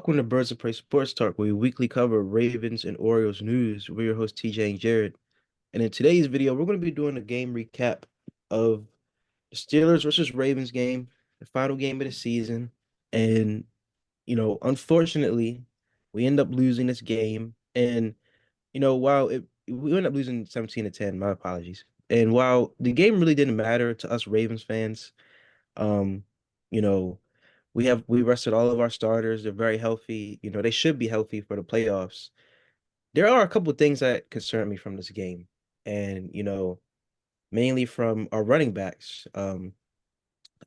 Welcome to Birds of Prey Sports Talk, where we weekly cover Ravens and Orioles news. We're your hosts, TJ and Jared. And in today's video, we're going to be doing a game recap of the Steelers versus Ravens game, the final game of the season. And, unfortunately, we end up losing this game. And, while we end up losing 17-10, my apologies. And while the game really didn't matter to us Ravens fans, um, you know, we rested all of our starters. They're very healthy. They should be healthy for the playoffs. There are a couple of things that concern me from this game, and mainly from our running backs. I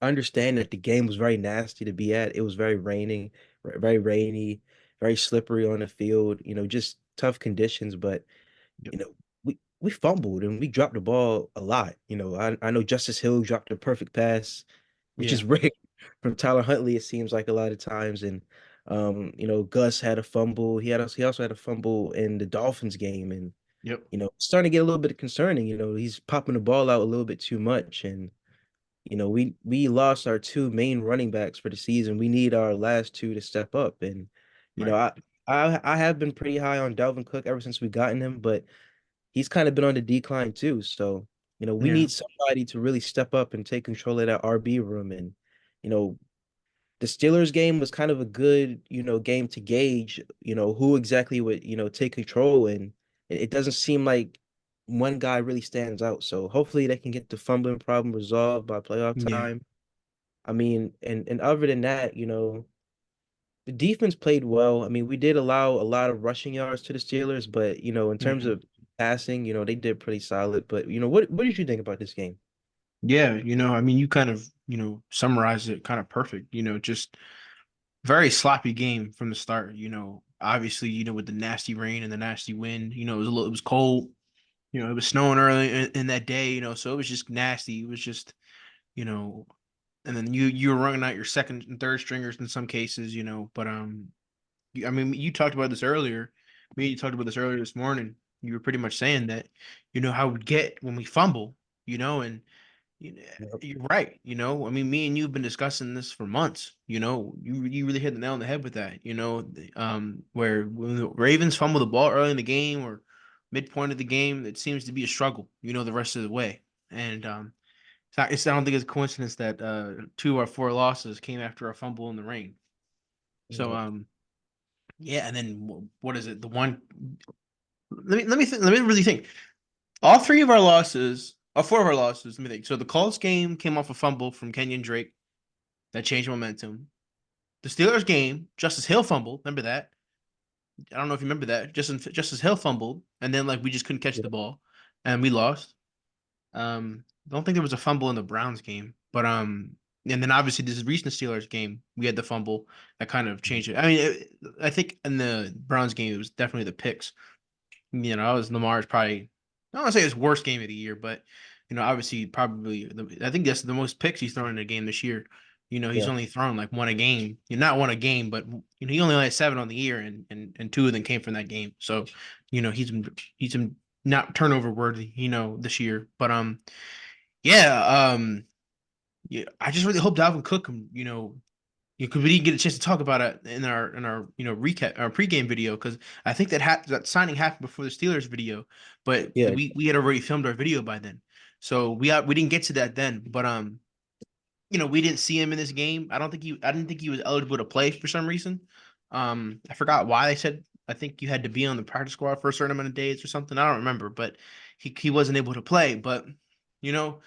understand that the game was very nasty to be at. It was very rainy, very slippery on the field. Just tough conditions. But Yep. you know, we fumbled and we dropped the ball a lot. I know Justice Hill dropped a perfect pass, which Yeah. is rare from Tyler Huntley, it seems like a lot of times. And Gus had a fumble. He also had a fumble in the Dolphins game. And Yep. it's starting to get a little bit concerning. He's popping the ball out a little bit too much. And we lost our two main running backs for the season. We need our last two to step up. And you know, Right. I I have been pretty high on Dalvin Cook ever since we gotten him, but he's kind of been on the decline too. So, we Yeah. need somebody to really step up and take control of that RB room. And, you know, the Steelers game was kind of a good, game to gauge, who exactly would, take control. And it doesn't seem like one guy really stands out. So hopefully they can get the fumbling problem resolved by playoff Yeah. time. I mean, and other than that, the defense played well. I mean, we did allow a lot of rushing yards to the Steelers, but in terms Mhm. of passing, they did pretty solid. But what did you think about this game? Yeah. I mean, you kind of, summarized it kind of perfect, just very sloppy game from the start, obviously, with the nasty rain and the nasty wind, it was cold, it was snowing early in that day, so it was just nasty. It was just, you know, and then you were running out your second and third stringers in some cases, but I mean, you talked about this earlier. Me, you talked about this earlier this morning. You were pretty much saying that, how we get when we fumble, and you know, Yep. you're right. I mean, me and you've been discussing this for months. You really hit the nail on the head with that. Where when the Ravens fumble the ball early in the game or midpoint of the game, it seems to be a struggle. The rest of the way, and I don't think it's a coincidence that two of our four losses came after a fumble in the rain. So Yep. yeah, and then what is it? The one. Let me really think. All three of our losses, or four of our losses. Let me think. So the Colts game came off a fumble from Kenyon Drake that changed momentum. The Steelers game, Justice Hill fumbled. Remember that? I don't know if you remember that. Justice Hill fumbled, and then like we just couldn't catch the Yep. ball, and we lost. I don't think there was a fumble in the Browns game, but and then obviously this recent Steelers game, we had the fumble that kind of changed it. I mean, I think in the Browns game, it was definitely the picks. That was Lamar's probably, I don't want to say his worst game of the year, but obviously probably I think that's the most picks he's thrown in a game this year. He's Yeah. only thrown like one a game. Not one a game, but he only had seven on the year, and two of them came from that game. So, he's been not turnover worthy, this year. But yeah, yeah, I just really hope Dalvin Cook, because we didn't get a chance to talk about it in our recap our pregame video because I think that signing happened before the Steelers video, but Yeah. we had already filmed our video by then, so we didn't get to that then. But we didn't see him in this game. I didn't think he was eligible to play for some reason. I forgot why they said. I think you had to be on the practice squad for a certain amount of days or something. I don't remember, but he wasn't able to play. But you know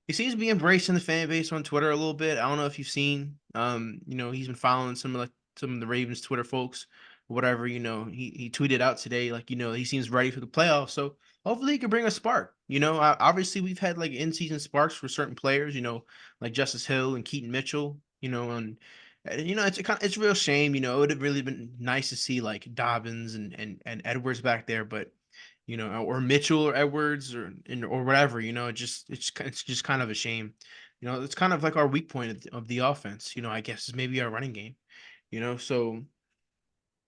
he seems to be embracing the fan base on Twitter a little bit. I don't know if you've seen, he's been following some of the Ravens Twitter folks, or whatever. He tweeted out today like he seems ready for the playoffs. So hopefully he can bring a spark. Obviously we've had like in season sparks for certain players. Like Justice Hill and Keaton Mitchell. It's a real shame. It would have really been nice to see like Dobbins and Edwards back there, but or Mitchell or Edwards or whatever. It's just kind of a shame. It's kind of like our weak point of the offense. I guess is maybe our running game. So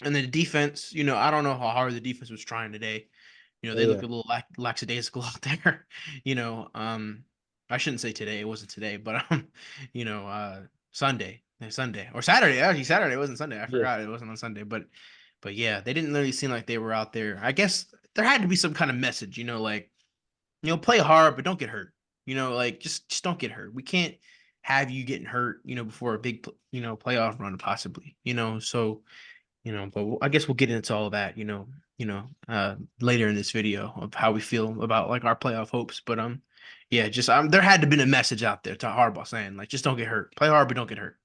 and then the defense. I don't know how hard the defense was trying today. Oh They yeah. looked a little lackadaisical out there. I shouldn't say today. It wasn't today, but you know, uh, Sunday, Sunday or Saturday. Actually, Saturday, it wasn't Sunday. I Yeah. forgot it wasn't on Sunday, but yeah, they didn't really seem like they were out there. I guess there had to be some kind of message, like play hard, but don't get hurt. Like just don't get hurt. We can't have you getting hurt, before a big, playoff run possibly. So but I guess we'll get into all of that, later in this video of how we feel about like our playoff hopes. But yeah, just there had to have been a message out there to Harbaugh saying like, just don't get hurt, play hard, but don't get hurt.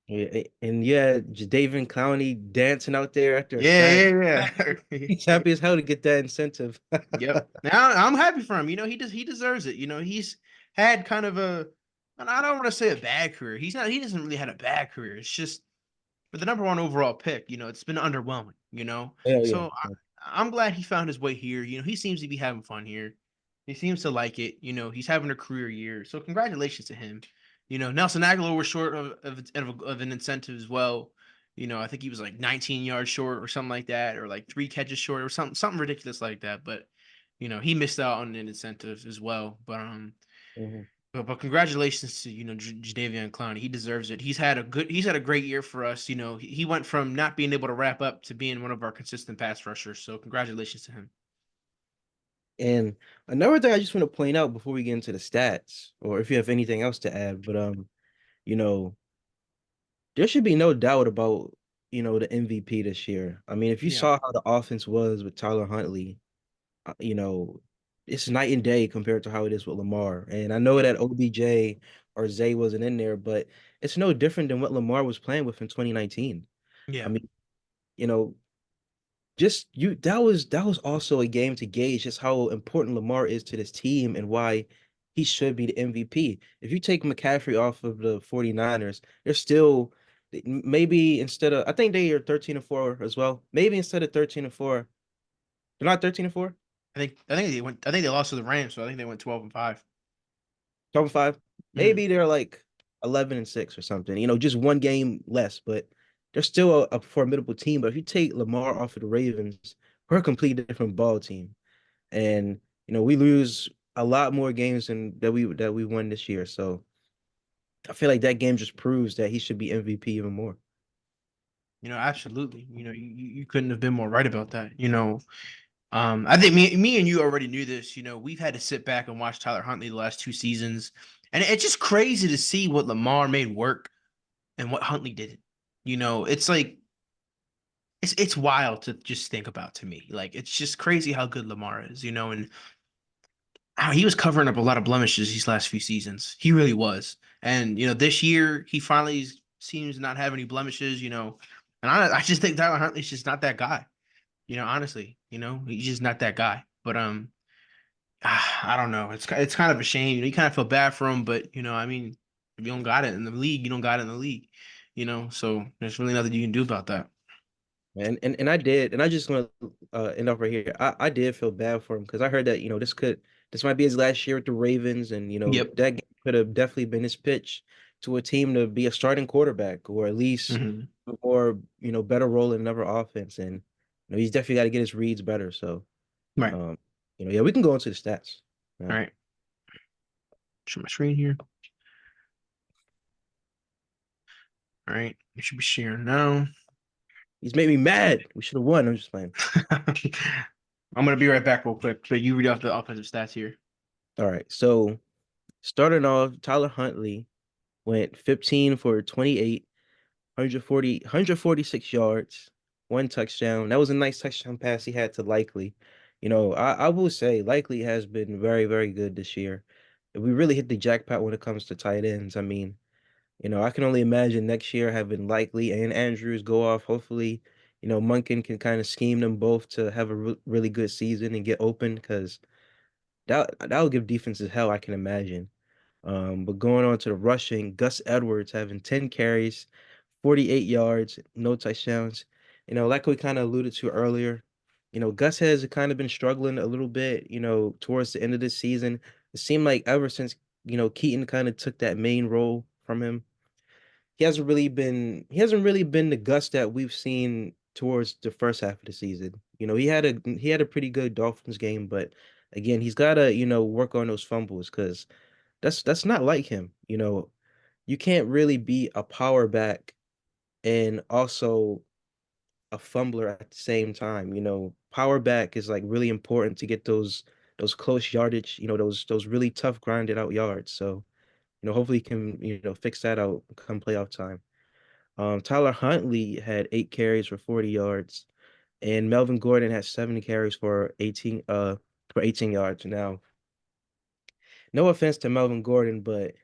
Yeah, and yeah, Jadeveon Clowney dancing out there after a Yeah, sack. yeah, yeah. He's happy as hell to get that incentive. Yep. Now I'm happy for him. He deserves it. He's had kind of and I don't want to say a bad career. He doesn't really had a bad career. It's just for the number one overall pick, it's been underwhelming. Hell yeah. So I'm glad he found his way here. He seems to be having fun here. He seems to like it. He's having a career year. So congratulations to him. Nelson Aguilar was short of an incentive as well. I think he was like 19 yards short or something like that, or like 3 catches short or something ridiculous like that. But he missed out on an incentive as well. But Mhm. but congratulations to Jadeveon Clowney. He deserves it. He's had a great year for us. He went from not being able to wrap up to being one of our consistent pass rushers. So congratulations to him. And another thing I just want to point out before we get into the stats, or if you have anything else to add, but you know, there should be no doubt about, the MVP this year. I mean, if you Yeah. saw how the offense was with Tyler Huntley, uh, you know, it's night and day compared to how it is with Lamar. And I know Yep. that OBJ or Zay wasn't in there, but it's no different than what Lamar was playing with in 2019. I Yeah. mean, you know, just you that was also a game to gauge just how important Lamar is to this team and why he should be the MVP. If you take McCaffrey off of the 49ers, they're still maybe instead of I think they are 13 and 4 as well. Maybe instead of 13 and 4, they're not 13 and 4, I think they lost to the Rams, so I think they went 12-5. 12 and 5. Mm. Maybe they're like 11 and 6 or something. Just one game less, but they're still a formidable team. But if you take Lamar off of the Ravens, we're a completely different ball team. And we lose a lot more games than that we won this year. So I feel like that game just proves that he should be MVP even more. Absolutely. You couldn't have been more right about that. I think me and you already knew this. We've had to sit back and watch Tyler Huntley the last 2 seasons, and it's just crazy to see what Lamar made work and what Huntley didn't. It's like it's wild to just think about to me. Like it's just crazy how good Lamar is. And he was covering up a lot of blemishes these last few seasons. He really was. And this year he finally seems to not have any blemishes. And I just think Tyler Huntley's just not that guy. Honestly, he's just not that guy. But I don't know. It's kind of a shame. You kind of feel bad for him, but I mean, if you don't got it in the league, you don't got it in the league. So there's really nothing you can do about that. And I did, and I just want to end off right here. I did feel bad for him because I heard that this might be his last year with the Ravens, and Yep. that game could have definitely been his pitch to a team to be a starting quarterback or at least Hmm. or better role in another offense. And he's definitely got to get his reads better. So Right. um, yeah, we can go into the stats. All Yeah. right. Share my screen here. All right. You should be sharing now. He's made me mad. We should have won. I'm just playing. I'm gonna be right back real quick. But you read off the offensive stats here. All right. So starting off, Tyler Huntley went 15 for 28, 146 yards, one touchdown. That was a nice touchdown pass he had to Likely. I will say Likely has been very, very good this year. We really hit the jackpot when it comes to tight ends. I mean, I can only imagine next year having Likely and Andrews go off. Hopefully, Munkin can kind of scheme them both to have a really good season and get open because that will give defenses hell, I can imagine. But going on to the rushing, Gus Edwards having 10 carries, 48 yards, no touchdowns. Like we kind of alluded to earlier, Gus has kind of been struggling a little bit, towards the end of this season. It seemed like ever since, Keaton kind of took that main role from him, he hasn't really been the Gus that we've seen towards the first half of the season. He had a pretty good Dolphins game, but again, he's got to, work on those fumbles because that's not like him. you can't really be a power back and also a fumbler at the same time. Power back is like really important to get those close yardage, those really tough grinded out yards. So, hopefully he can, fix that out come playoff time. Tyler Huntley had 8 carries for 40 yards, and Melvin Gordon had 7 carries for 18 yards. Now, no offense to Melvin Gordon, but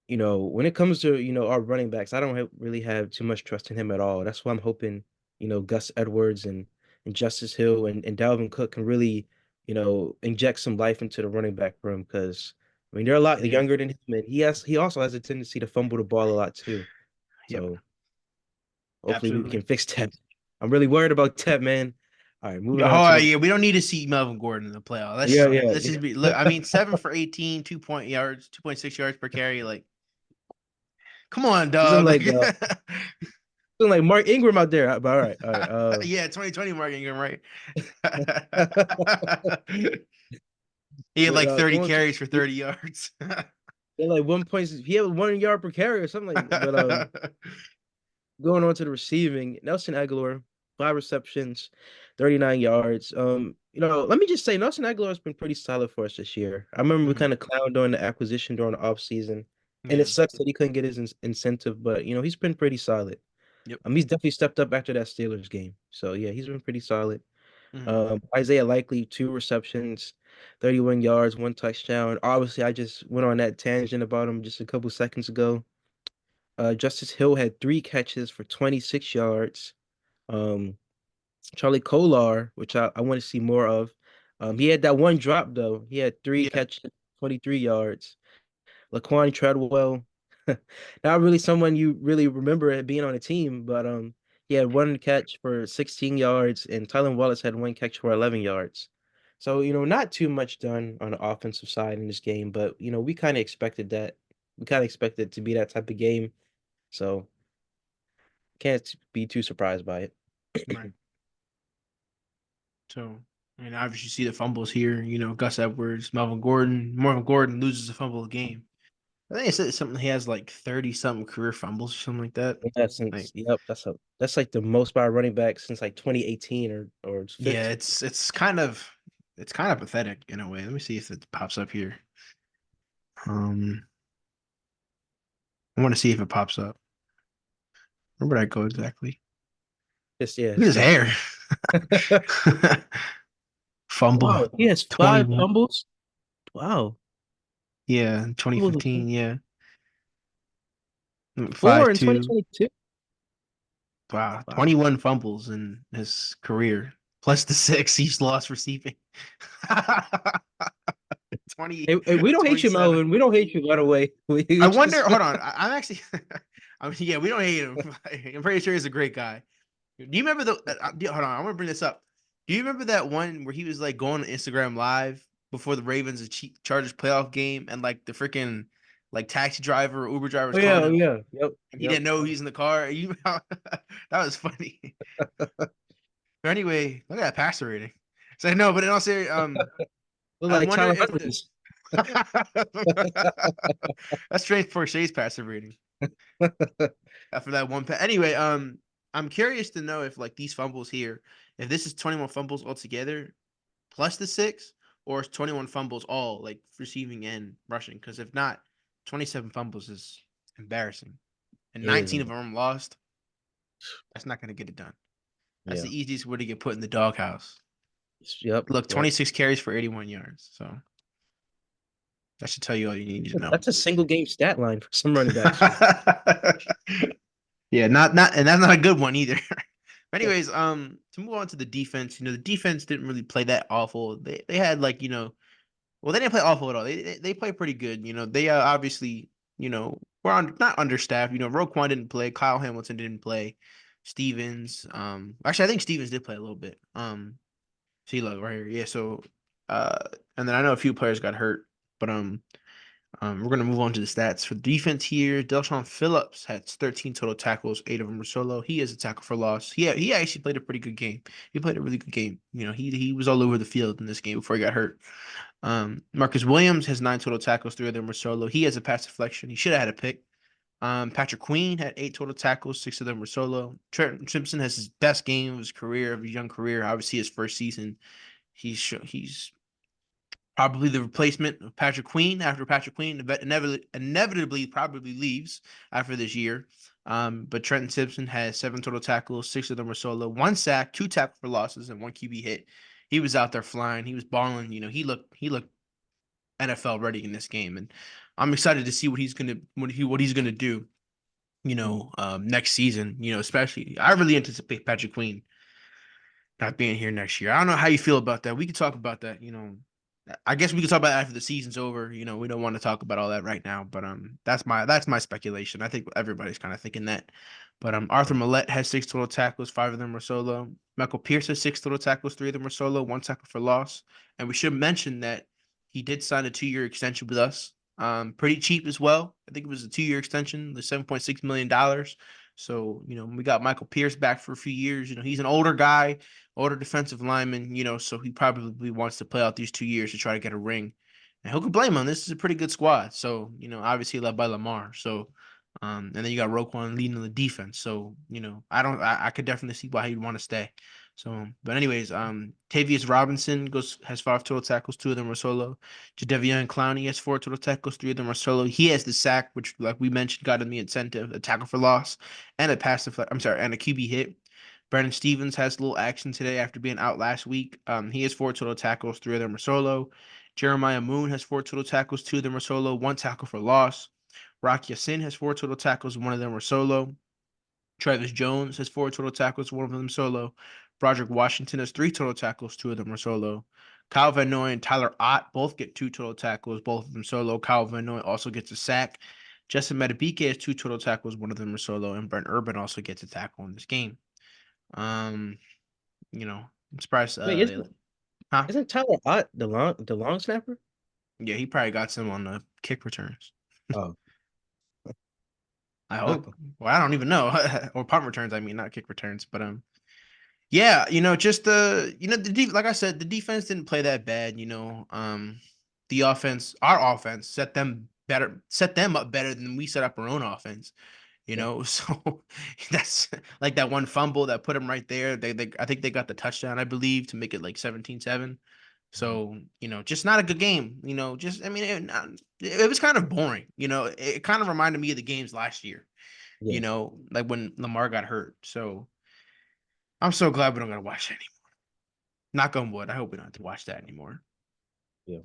when it comes to, our running backs, I don't really have too much trust in him at all. That's why I'm hoping, Gus Edwards and Justice Hill and Dalvin Cook can really, inject some life into the running back room because I mean they're a lot Yeah. younger than him, and he also has a tendency to fumble the ball a lot too. Yep. So hopefully we can Absolutely. fix that. I'm really worried about that, man. All right, moving on to Oh the yeah, we don't need to see Melvin Gordon in the playoff. yeah, yeah, Let's just be look. I mean, 7 for 18, 2 point yards, 2.6 yards per carry. Like, come on, he's in dog. like Mark Ingram out there. But all right. Yeah, 2020 Mark Ingram, right? He had But like 30 going to carries for 30 yards. they're like 1 point. He had 1 yard per carry or something like that. But going on to the receiving, Nelson Aguilar, 5 receptions, 39 yards. Let me just say Nelson Aguilar has been pretty solid for us this year. I remember we Mhm. kind of clowned on the acquisition during the offseason, and it Yeah. sucks that he couldn't get his incentive, but he's been pretty solid. Yep. He's definitely stepped up after that Steelers game. So yeah, he's been pretty solid. Mhm. Isaiah Likely, 2 receptions, 31 yards, 1 touchdown. Obviously, I just went on that tangent about him just a couple seconds ago. Justice Hill had 3 catches for 26 yards. Um, Charlie Kolar, which I want to see more of. He had that one drop though. He had three Yeah. catches, 23 yards. Laquan Treadwell, not really someone you really remember it being on a team, but he had 1 catch for 16 yards, and Tylen Wallace had 1 catch for 11 yards. So, not too much done on the offensive side in this game, but we kind of expected that. We kind of expected it to be that type of game. So can't be too surprised by it. Right. So, and obviously you see the fumbles here. Gus Edwards, Marvin Gordon loses a fumble a game. I think it said something. He has like 30 something career fumbles or something like that. Yeah, Like, yep, that's like the most by a running back since like 2018 or yeah, 15. it's kind of pathetic in a way. Let me see if it pops up here. Um, I want to see if it pops up. Where would I go exactly? Just yeah, Look it's at his hair. definitely. Fumble Wow, he has 5 21. fumbles. Wow, Yeah, fumbles 2015. Yeah, 4 in 5-2. 2022. Wow, Wow. 21 fumbles in his career, plus the 6 he's lost receiving. 20, Hey, we don't hate you, 27. Melvin. We don't hate you, by the way. We I wonder. just Hold on. I'm actually. I mean, yeah, we don't hate him. I'm pretty sure he's a great guy. Do you remember the? Hold on. I want to bring this up. Do you remember that one where he was like going to Instagram live before the Ravens and Chargers playoff game, and like the freaking like taxi driver or Uber driver was calling oh him, yeah, yep, and he yep. didn't know he's in the car. You that was funny. But anyway, look at that passer rating. So no, but in all serious, Look I like wonder Tyler if the Huntley's. that's strange for Shay's passer rating after that one pass. Anyway, I'm curious to know if like these fumbles here, if this is 21 fumbles altogether plus the 6, or it's 21 fumbles all like receiving and rushing. Because if not, 27 fumbles is embarrassing, and It is. 19 of them lost. That's not going to get it done. That's Yeah. the easiest way to get put in the doghouse. Yep. Look, Yep. 26 carries for 81 yards. So that should tell you all you need to know. That's a single game stat line for some running backs. Yeah, not and that's not a good one either. But anyways, to move on to the defense, the defense didn't really play that awful. They had like, well, they didn't play awful at all. They play pretty good. They obviously, were not understaffed. Roquan didn't play, Kyle Hamilton didn't play, Stevens. Actually I think Stevens did play a little bit. CeeLo right here. Yeah, so uh and then I know a few players got hurt, but we're going to move on to the stats for defense here. Delshon Phillips had 13 total tackles, 8 of them were solo. He is a tackle for loss. He actually played a pretty good game. He played a really good game. He was all over the field in this game before he got hurt. Marcus Williams has 9 total tackles, 3 of them were solo. He has a pass deflection. He should have had a pick. Patrick Queen had 8 total tackles, 6 of them were solo. Trent Simpson has his best game of his career, of his young career. Obviously, his first season. He's probably the replacement of Patrick Queen after Patrick Queen inevitably probably leaves after this year. But Trenton Simpson has 7 total tackles, 6 of them were solo, 1 sack, 2 tackles for losses, and 1 QB hit. He was out there flying. He was balling. He looked NFL ready in this game, and I'm excited to see what he's gonna do. Next season. Especially I really anticipate Patrick Queen not being here next year. I don't know how you feel about that. We could talk about that. I guess we could talk about it after the season's over. We don't want to talk about all that right now, but that's my speculation. I think everybody's kind of thinking that. But Arthur Millette has 6 total tackles, 5 of them were solo. Michael Pierce has 6 total tackles, 3 of them were solo, 1 tackle for loss. And we should mention that he did sign a 2-year extension with us. Pretty cheap as well. I think it was a 2-year extension, the $7.6 million. So, we got Michael Pierce back for a few years. He's an older guy, older defensive lineman, so he probably wants to play out these 2 years to try to get a ring. And who could blame him? This is a pretty good squad. So, obviously led by Lamar. So, and then you got Roquan leading the defense. So, I could definitely see why he'd want to stay. So, but anyways, Tavius Robinson has 5 total tackles, 2 of them are solo. Jadeveon Clowney has 4 total tackles, 3 of them are solo. He has the sack, which, like we mentioned, got him the incentive, a tackle for loss, and a and a QB hit. Brandon Stevens has a little action today after being out last week. He has 4 total tackles, 3 of them are solo. Jeremiah Moon has 4 total tackles, 2 of them are solo, 1 tackle for loss. Rock Ya-Sin has 4 total tackles, 1 of them are solo. Travis Jones has 4 total tackles, 1 of them solo. Broderick Washington has 3 total tackles, 2 of them are solo. Kyle Van Noy and Tyler Ott both get 2 total tackles, both of them solo. Kyle Van Noy also gets a sack. Justin Madubuike has 2 total tackles, 1 of them are solo, and Brent Urban also gets a tackle in this game. I'm surprised. Wait, Huh? isn't Tyler Ott the long snapper? Yeah, he probably got some on the kick returns. Oh, I not hope. Well, I don't even know. Or punt returns, I mean, not kick returns. But yeah, just like I said, the defense didn't play that bad. The offense, our offense, set them up better than we set up our own offense. yeah. So that's like that one fumble that put them right there. I think they got the touchdown, I believe, to make it like 17-7. So, just not a good game. Just, I mean, it was kind of boring. It kind of reminded me of the games last year, Yeah. like when Lamar got hurt. So I'm so glad we don't got to watch that anymore. Knock on wood. I hope we don't have to watch that anymore. Yeah.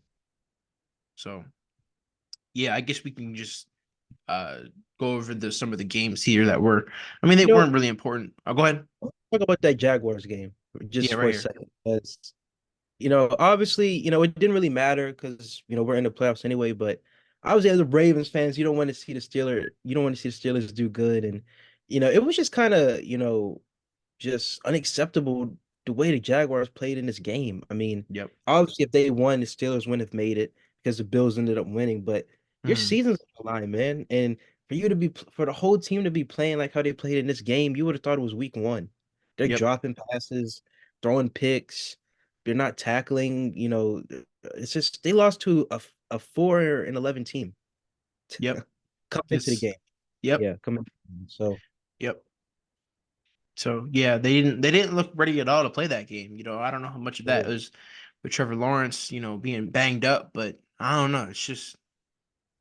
So, yeah, I guess we can just go over some of the games here that were, I mean, they You know, weren't really important. I'll go ahead. talk about that Jaguars game Yeah, just for right a here. second. Because, obviously, it didn't really matter because, we're in the playoffs anyway. But obviously, as a Ravens fans, you don't want to see the Steelers do good. And, it was just kind of, just unacceptable the way the Jaguars played in this game. I mean, Yep. obviously, if they won, the Steelers wouldn't have made it because the Bills ended up winning. But your Mhm. season's on the line, man. And for the whole team to be playing like how they played in this game, you would have thought it was week one. They're Yep. dropping passes, throwing picks. They're not tackling. It's just they lost to a 4-11 team Yep. coming into the This. game. Yep. Yeah, coming. So Yep. So yeah, they didn't look ready at all to play that game. I don't know how much of that yeah, was with Trevor Lawrence, being banged up, but I don't know. It's just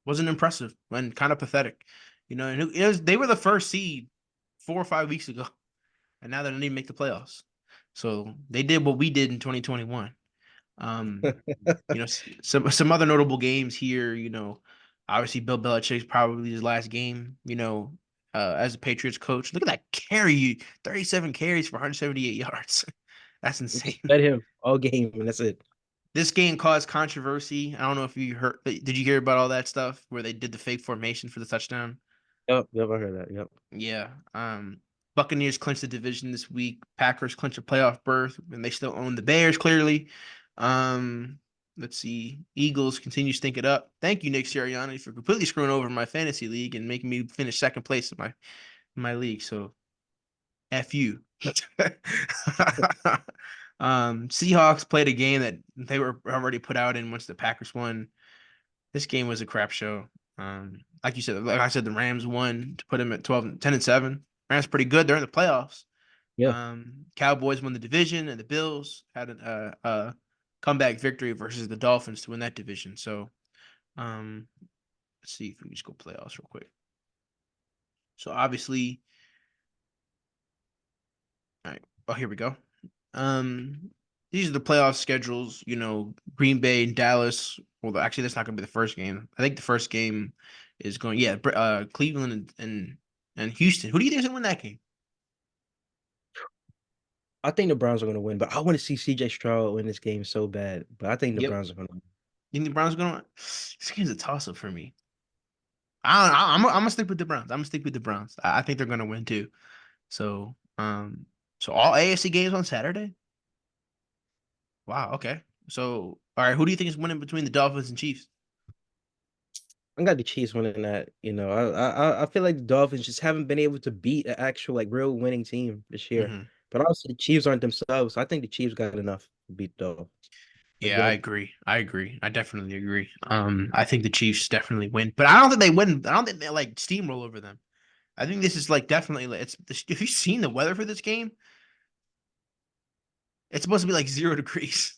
wasn't impressive and kind of pathetic. And they were the first seed 4 or 5 weeks ago, and now they didn't even make the playoffs. So they did what we did in 2021. Some other notable games here. Obviously Bill Belichick's probably his last game. As a Patriots coach. Look at that carry, 37 carries for 178 yards. That's insane. just let him all game, and that's it. This game caused controversy. I don't know if you heard. Did you hear about all that stuff where they did the fake formation for the touchdown? Yep, yep, I heard that. Yep. Yeah. Buccaneers clinched the division this week. Packers clinched a playoff berth, and they still own the Bears clearly. Um, let's see. Eagles continue to stink it up. Thank you, Nick Sirianni, for completely screwing over my fantasy league and making me finish second place in my league. So F you. Seahawks played a game that they were already put out in once the Packers won. This game was a crap show. like you said, like I said, the Rams won to put them at 12, 10-7. Rams pretty good. They're in the playoffs. Yeah. Cowboys won the division, and the Bills had a comeback victory versus the Dolphins to win that division. So, um, let's see if we can just go playoffs real quick. So obviously, all right. Oh, here we go. Um, these are the playoff schedules. Green Bay and Dallas. Well, actually, that's not going to be the first game. I think the first game is going. Yeah, Cleveland and Houston. Who do you think is going to win that game? I think the Browns are going to win, but I want to see CJ Stroud win this game so bad. But I think the Yep. Browns are going to win. You think the Browns are going to? This game's a toss up for me. I'm gonna stick with the Browns. I'm gonna stick with the Browns. I think they're going to win too. So, so all AFC games on Saturday. Wow. Okay. So, all right. Who do you think is winning between the Dolphins and Chiefs? I got the Chiefs winning that. I feel like the Dolphins just haven't been able to beat an actual like real winning team this year. Hmm. But also the Chiefs aren't themselves. So I think the Chiefs got enough to beat the Dolphins Yeah, I again. agree. I agree. I definitely agree. I think the Chiefs definitely win, but I don't think they win. I don't think they like steamroll over them. I think this is like definitely it's. Have you seen the weather for this game? It's supposed to be like 0 degrees.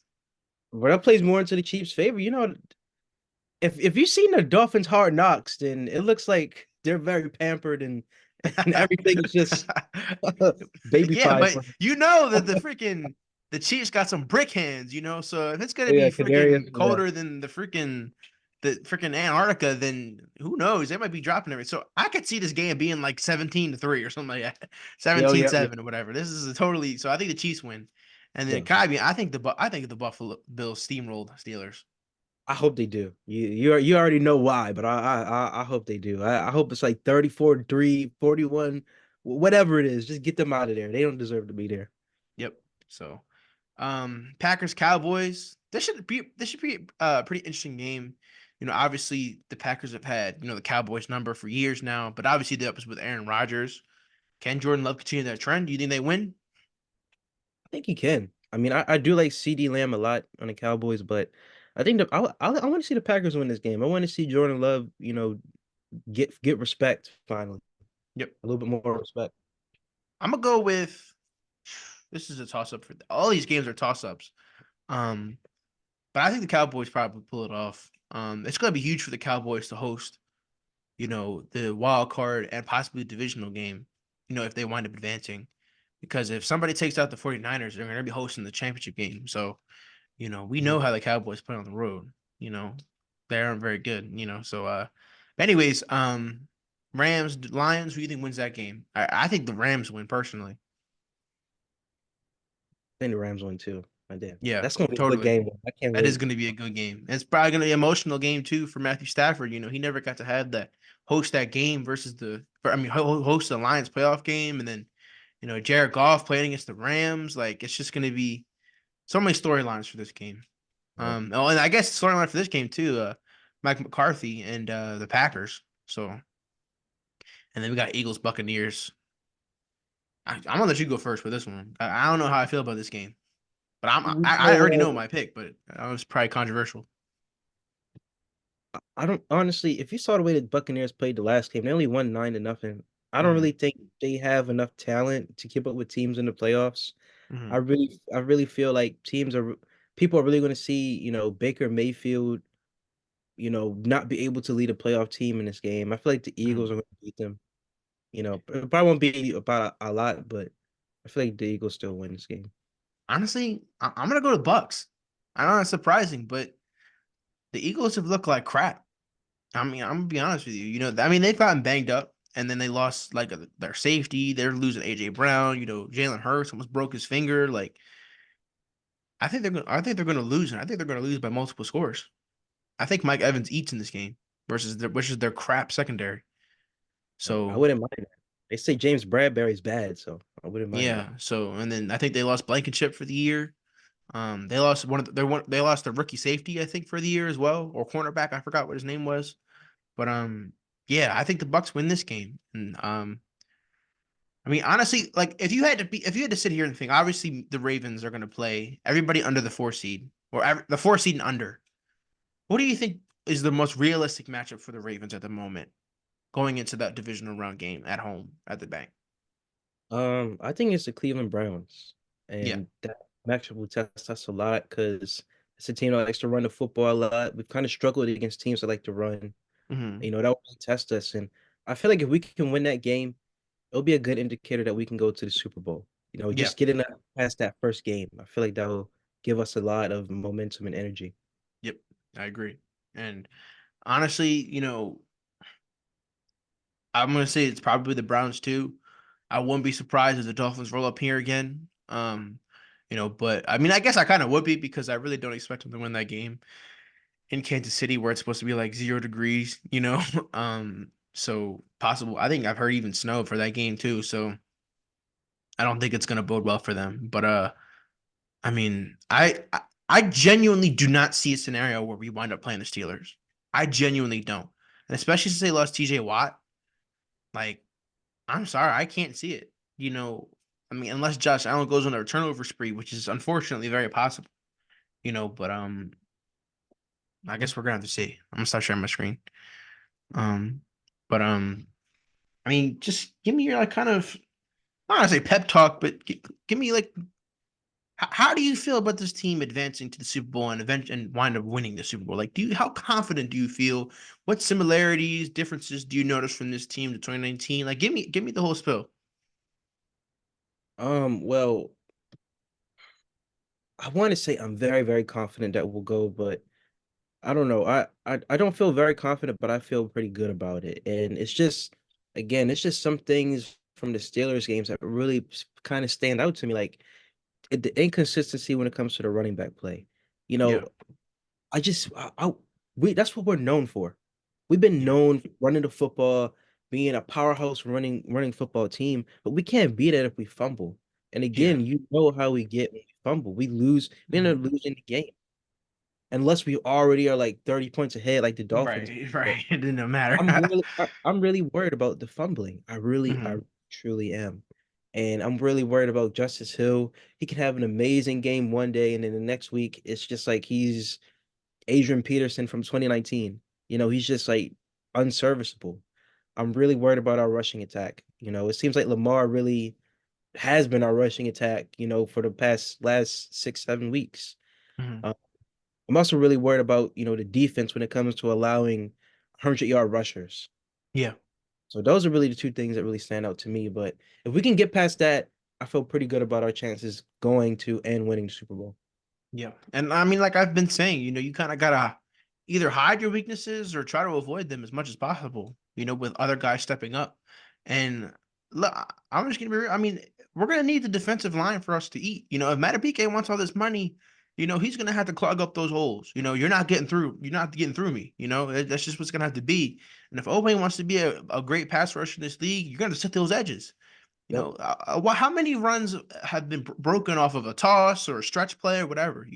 But that plays more into the Chiefs' favor. If you've seen the Dolphins hard knocks, then it looks like they're very pampered and everything is just baby Yeah, pie but for you know that the Chiefs got some brick hands, So if it's gonna yeah, be Kadarius. freaking Yeah. colder than the freaking Antarctica, then who knows? They might be dropping everything. So I could see this game being like 17-3 or something like that, Yeah, oh, yeah, yeah, 17-7 or whatever. This is a totally. So I think the Chiefs win, and then yeah. I think the Buffalo Bills steamrolled Steelers. I hope they do. You already know why, but I hope they do. I hope it's like 34-3, 41, whatever it is. Just get them out of there. They don't deserve to be there. Yep. So, Packers Cowboys. This should be a pretty interesting game. Obviously the Packers have had the Cowboys number for years now, but obviously the ups with Aaron Rodgers. Can Jordan Love continue that trend? Do you think they win? I think he can. I mean, I do like CD Lamb a lot on the Cowboys, but I think I want to see the Packers win this game. I want to see Jordan Love, get respect finally, Yep. a little bit more respect. I'm gonna go with. This is a toss up for all these games are toss ups. Um, but I think the Cowboys probably pull it off. It's gonna be huge for the Cowboys to host, the wild card and possibly the divisional game. If they wind up advancing, because if somebody takes out the 49ers, they're gonna be hosting the championship game. So, we know Mhm. how the Cowboys play on the road. They aren't very good. So but anyways, Rams Lions. Who do you think wins that game? I think the Rams win personally. I think the Rams win too. I did. Yeah, That's gonna be a good totally. game. I can't That is wait. going to be a good game. It's probably going to be an emotional game too for Matthew Stafford. He never got to have that host that game versus host the Lions playoff game, and then Jared Goff playing against the Rams. Like it's just going to be so many storylines for this game. Yeah. Oh, and I guess the storyline for this game too, Mike McCarthy and the Packers. So, and then we got Eagles Buccaneers. I'm gonna let you go first for this one. I don't know how I feel about this game, but I already know No, my pick, but I was probably controversial. I don't honestly. If you saw the way the Buccaneers played the last game, they only won 9-0. I don't Hmm. really think they have enough talent to keep up with teams in the playoffs. I Hmm. really, I really feel like people are really going to see, Baker Mayfield, not be able to lead a playoff team in this game. I feel like the Eagles Hmm. are going to beat them. It probably won't be about a lot, but I feel like the Eagles still win this game. Honestly, I'm gonna go to Bucks. I know it's surprising, but the Eagles have looked like crap. I mean, I'm gonna be honest with you. They've gotten banged up, and then they lost like their safety. They're losing AJ Brown. Jalen Hurts almost broke his finger. Like, I think they're gonna lose, and I think they're gonna lose by multiple scores. I think Mike Evans eats in this game which is their crap secondary. I So wouldn't mind that. They say James Bradbury's bad, so I wouldn't mind that. yeah. So and then I think they lost Blankenship for the year. They lost they lost their rookie safety, I think, for the year as well, or cornerback. I forgot what his name was. But yeah, I think the Bucks win this game. And honestly, like if you had to sit here and think, obviously the Ravens are gonna play everybody under the 4 seed or the 4 seed and under. What do you think is the most realistic matchup for the Ravens at the moment? going into that divisional round game at home at the bank? I think it's the Cleveland Browns, Yeah. and that matchup will test us a lot because it's a team that likes to run the football a lot. We've kind of struggled against teams that like to run. Hmm. That will really test us, and I feel like if we can win that game, it'll be a good indicator that we can go to the Super Bowl. Yeah. Just getting past that first game, I feel like that will give us a lot of momentum and energy. Yep. I agree. And honestly, I'm gonna say it's probably the Browns too. I wouldn't be surprised if the Dolphins roll up here again. But I mean, I guess I kind of would be because I really don't expect them to win that game in Kansas City where it's supposed to be like 0 degrees. So possible. I think I've heard even snow for that game too. So I don't think it's gonna bode well for them. But I mean, I genuinely do not see a scenario where we wind up playing the Steelers. I genuinely don't, and especially since they lost T.J. Watt. Like, I'm sorry, I can't see it. I mean, unless Josh Allen goes on a turnover spree, which is unfortunately very possible. But I guess we're gonna have to see. I'm gonna stop sharing my screen. Um, but I mean, just give me your like kind of I don't want to say pep talk, but give me like how do you feel about this team advancing to the Super Bowl and wind up winning the Super Bowl? Like, how confident do you feel? What similarities, differences do you notice from this team to 2019? Like, give me the whole spill. Well, I want to say I'm very, very confident that we'll go, but I don't know. I don't feel very confident, but I feel pretty good about it. And it's just, again, it's just some things from the Steelers games that really kind of stand out to me. Like the inconsistency when it comes to the running back play. You Yeah, know, I just we that's what we're known for. We've been yeah, known for running the football, being a powerhouse running football team, but we can't beat it if we fumble. And yeah. again, you know how we get when we fumble. We lose, we end up Mhm. losing the game. Unless we already are like 30 points ahead, like the Dolphins. Right, But right. It didn't matter. I'm really worried about the fumbling. I Mhm. truly am. And I'm really worried about Justice Hill. He can have an amazing game one day, and then the next week it's just like he's Adrian Peterson from 2019. He's just like unserviceable. I'm really worried about our rushing attack. It seems like Lamar really has been our rushing attack, for the past last 6, 7 weeks. Mhm. Uh, I'm also really worried about, the defense when it comes to allowing 100-yard rushers. Yeah. So those are really the two things that really stand out to me. But if we can get past that, I feel pretty good about our chances going to and winning the Super Bowl. Yeah. And I mean, like I've been saying, you kind of gotta either hide your weaknesses or try to avoid them as much as possible, with other guys stepping up. And look, I'm just gonna be real. I mean, we're gonna need the defensive line for us to eat. If Matabike wants all this money, he's gonna have to clog up those holes. You're not getting through me. That's just what's gonna have to be. And if Owen wants to be a great pass rusher in this league, you're gonna set those edges. Yep. How many runs have been broken off of a toss or a stretch play or whatever,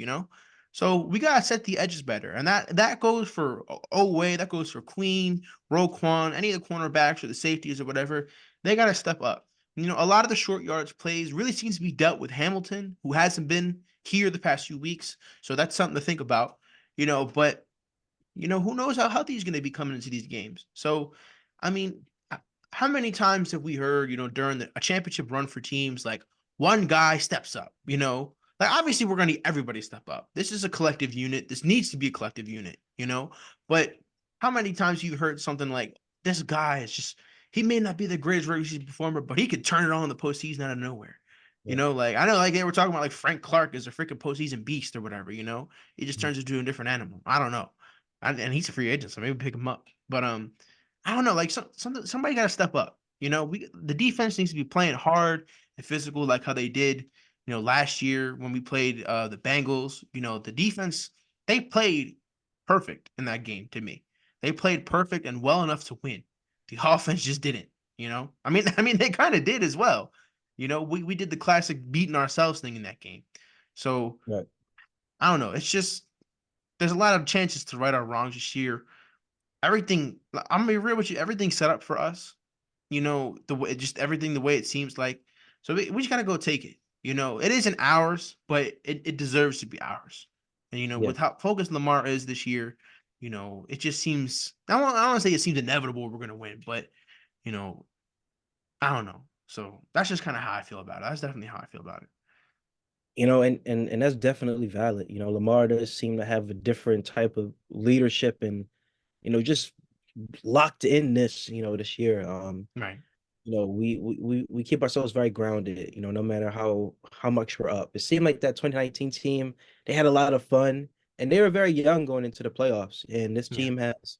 So we gotta set the edges better, and that goes for Oway, that goes for Queen, Roquan, any of the cornerbacks or the safeties or whatever. They gotta step up. A lot of the short yards plays really seems to be dealt with Hamilton, who hasn't been here the past few weeks, so that's something to think about. But who knows how healthy he's going to be coming into these games. So, I mean, how many times have we heard, during a championship run for teams, like one guy steps up, Like obviously we're going to need everybody to step up. This is a collective unit. This needs to be a collective unit. But how many times you heard something like this guy is just he may not be the greatest regular season performer, but he could turn it on in the postseason out of nowhere. Yeah. Like I know, like they were talking about, like Frank Clark is a freaking postseason beast or whatever. He just Mhm. turns into a different animal. I don't know. And he's a free agent, so maybe pick him up. But I don't know. Like somebody got to step up. The defense needs to be playing hard and physical, like how they did, last year when we played the Bengals. The defense they played perfect in that game to me. They played perfect and well enough to win. The offense just didn't. I mean they kind of did as well. We did the classic beating ourselves thing in that game. So Right. I don't know. It's just there's a lot of chances to right our wrongs this year. I'm gonna be real with you. Everything's set up for us. The way just everything the way it seems like. So we just gotta go take it. It isn't ours, but it deserves to be ours. And Yeah. with how focused Lamar is this year, It just seems I don't want to say it seems inevitable we're gonna win, but you know, I don't know. So that's just kind of how I feel about it. That's definitely how I feel about it. And that's definitely valid. Lamar does seem to have a different type of leadership and just locked in this year. Right. We keep ourselves very grounded, no matter how much we're up. It seemed like that 2019 team, they had a lot of fun and they were very young going into the playoffs. And this Yeah. team has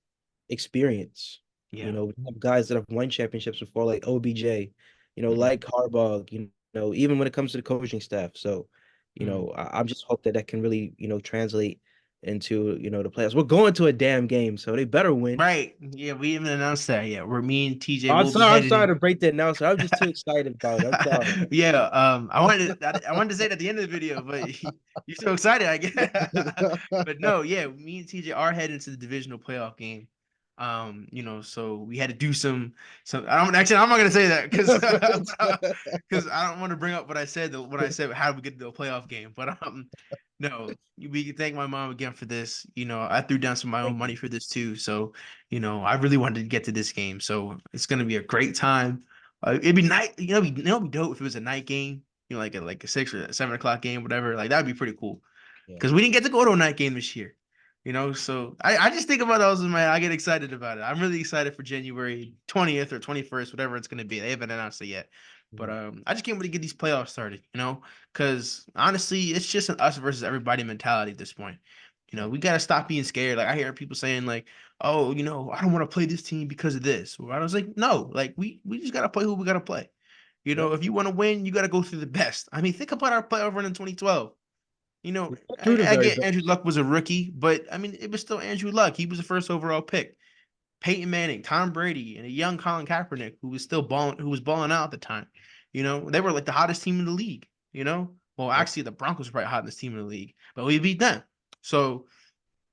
experience. Yeah. We have guys that have won championships before, like OBJ, Mhm. like Harbaugh, even when it comes to the coaching staff. So, Mhm. I'm just hope that can really, translate into, the playoffs. We're going to a damn game, so they better win. Right. Yeah, we even announced that. Yeah, where me and TJ I'm will be sorry. I'm sorry headed. to break the announcer. I'm just too excited about it. I'm sorry. Yeah, I wanted to say it at the end of the video, but you're so excited, I guess. But no, yeah, me and TJ are heading to the divisional playoff game. So we had to do some. I don't actually. I'm not gonna say that because because I don't want to bring up what I said. When I said how we get to the playoff game, but no, we can thank my mom again for this. I threw down some of my own Thank money you. for this too. So I really wanted to get to this game. So it's gonna be a great time. It'd be night, it'd be dope if it was a night game, like a 6 or 7 o'clock game, whatever. Like that'd be pretty cool. Yeah. Because we didn't get to go to a night game this year. So I just think about those in my I get excited about it. I'm really excited for January 20th or 21st, whatever it's gonna be. They haven't announced it yet. But Mhm. I just can't wait to get these playoffs started. Because honestly, it's just an us versus everybody mentality at this point. Yeah. We gotta stop being scared. Like I hear people saying, like, oh, I don't want to play this team because of this. Or I was like, no, like we just gotta play who we gotta play. Yep. If you want to win, you gotta go through the best. I mean, think about our playoff run in 2012. We went through the I very get best. Andrew Luck was a rookie, but I mean, it was still Andrew Luck. He was the first overall pick. Peyton Manning, Tom Brady, and a young Colin Kaepernick who was still balling, who was balling out at the time. They were like the hottest team in the league. Well, Yep. actually, the Broncos were probably hottest team in the league, but we beat them. So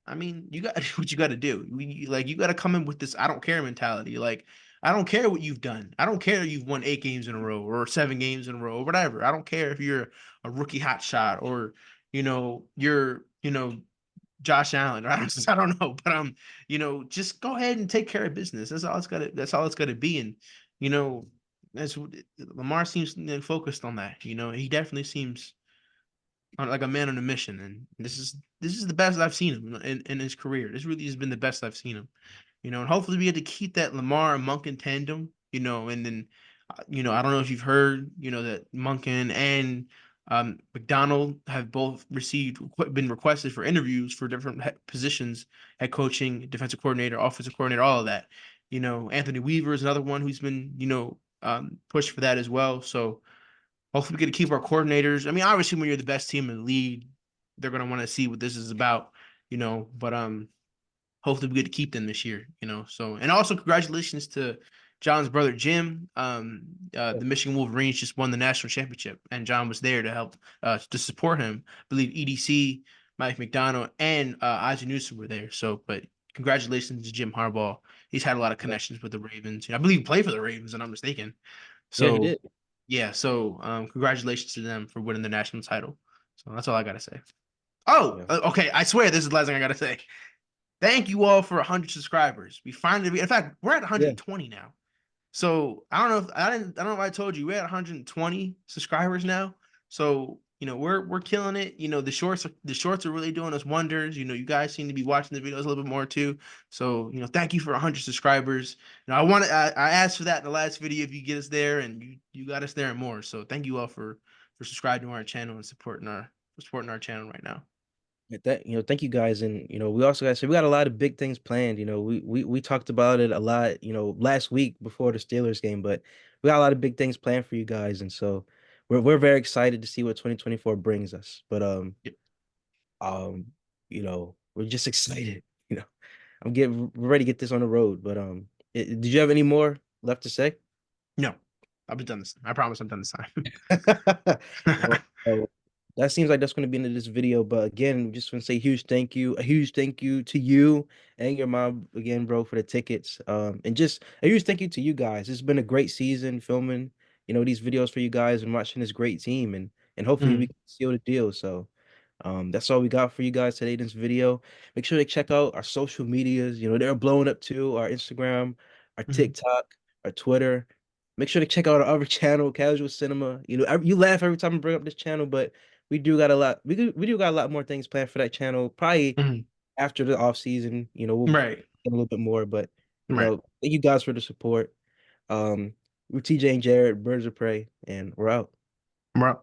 I mean, you got to do what you got to do. You got to come in with this I don't care mentality. Like, I don't care what you've done. I don't care if you've won 8 games in a row or 7 games in a row or whatever. I don't care if you're a rookie hot shot or you're Josh Allen. Or I don't know, but just go ahead and take care of business. That's all it's got to. That's all it's got to be. And you know, that's what Lamar seems focused on that. He definitely seems like a man on a mission, and this is the best I've seen him in his career. This really has been the best I've seen him. And hopefully we get to keep that Lamar and Monken tandem. And then I don't know if you've heard, that Monken and McDonald have both been requested for interviews for different positions, head coaching, defensive coordinator, offensive coordinator, all of that. Anthony Weaver is another one who's been pushed for that as well. So hopefully, we get to keep our coordinators. I mean, obviously, when you're the best team in the league, they're gonna want to see what this is about. But hopefully, we get to keep them this year. So, and also, congratulations to John's brother Jim. The Michigan Wolverines just won the national championship, and John was there to help to support him. I believe EDC, Mike McDonald, and Ozzie Newsome were there. So, but congratulations to Jim Harbaugh. He's had a lot of Yep. connections with the Ravens. I believe he played for the Ravens, and I'm mistaken. Yeah, he So did. yeah, so congratulations to them for winning the national title. So that's all I gotta say. Oh, Yeah. okay. I swear this is the last thing I gotta say. Thank you all for 100 subscribers. We finally, in fact, we're at Yeah. 120 now. So I don't know if I don't know if I told you we're at 120 subscribers now. So we're killing it. The shorts are really doing us wonders. You guys seem to be watching the videos a little bit more too. So thank you for 100 subscribers. I asked for that in the last video. If you get us there, and you got us there and more. So thank you all for subscribing to our channel and supporting our channel right now. Thank you guys, and we also got to say we got a lot of big things planned. We talked about it a lot, last week before the Steelers game, but we got a lot of big things planned for you guys, and so we're very excited to see what 2024 brings us. But Yep. we're just excited. We're ready to get this on the road. But did you have any more left to say? No, I'll be done this time. I promise I'm done this Well, time. that seems like that's going to be into this video. But again, just want to say a huge thank you to you and your mom again, bro, for the tickets. And just a huge thank you to you guys. It's been a great season filming, these videos for you guys and watching this great team, and hopefully we Mhm. can seal the deal. So, That's all we got for you guys today in this video. Make sure to check out our social medias. They're blowing up too. Our Instagram, our Mhm. TikTok, our Twitter. Make sure to check out our other channel, Casual Cinema. You laugh every time I bring up this channel, but we do got a lot. We do got a lot more things planned for that channel. Probably Mhm. after the off season, we'll Right. get a little bit more. But Right. thank you guys for the support. We're TJ and Jared, Birds of Prey, and we're out. Right.